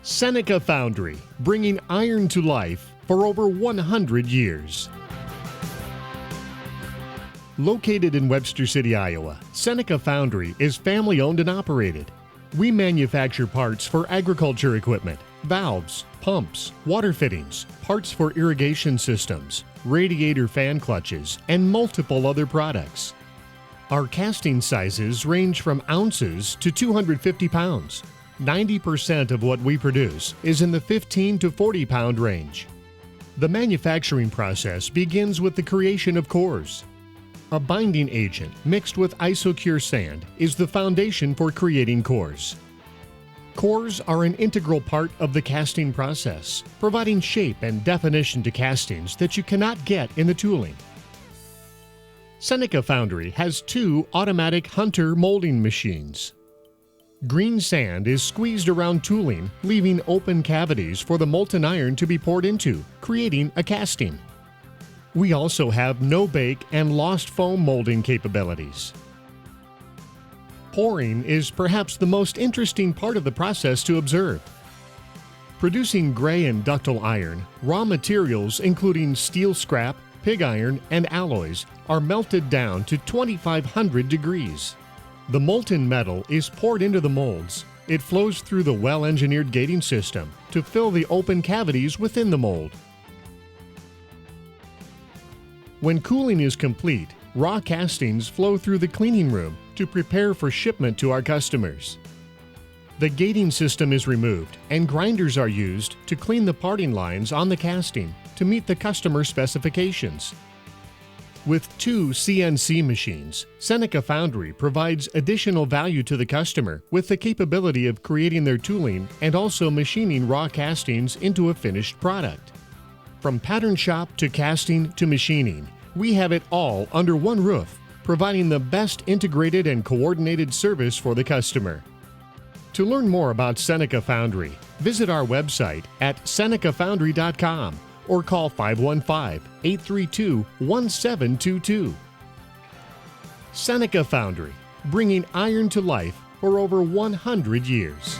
Seneca Foundry, bringing iron to life for over 100 years. Located in Webster City, Iowa, Seneca Foundry is family-owned and operated. We manufacture parts for agriculture equipment, valves, pumps, water fittings, parts for irrigation systems, radiator fan clutches, and multiple other products. Our casting sizes range from ounces to 250 pounds. 90% of what we produce is in the 15 to 40 pound range. The manufacturing process begins with the creation of cores. A binding agent mixed with isocure sand is the foundation for creating cores. Cores are an integral part of the casting process, providing shape and definition to castings that you cannot get in the tooling. Seneca Foundry has two automatic Hunter molding machines. Green sand is squeezed around tooling, leaving open cavities for the molten iron to be poured into, creating a casting. We also have no-bake and lost foam molding capabilities. Pouring is perhaps the most interesting part of the process to observe. Producing gray and ductile iron, raw materials including steel scrap, pig iron, and alloys are melted down to 2,500 degrees. The molten metal is poured into the molds. It flows through the well-engineered gating system to fill the open cavities within the mold. When cooling is complete, raw castings flow through the cleaning room to prepare for shipment to our customers. The gating system is removed and grinders are used to clean the parting lines on the casting to meet the customer specifications. With two CNC machines, Seneca Foundry provides additional value to the customer with the capability of creating their tooling and also machining raw castings into a finished product. From pattern shop to casting to machining, we have it all under one roof, providing the best integrated and coordinated service for the customer. To learn more about Seneca Foundry, visit our website at senecafoundry.com or call 515-832-1722. Seneca Foundry, bringing iron to life for over 100 years.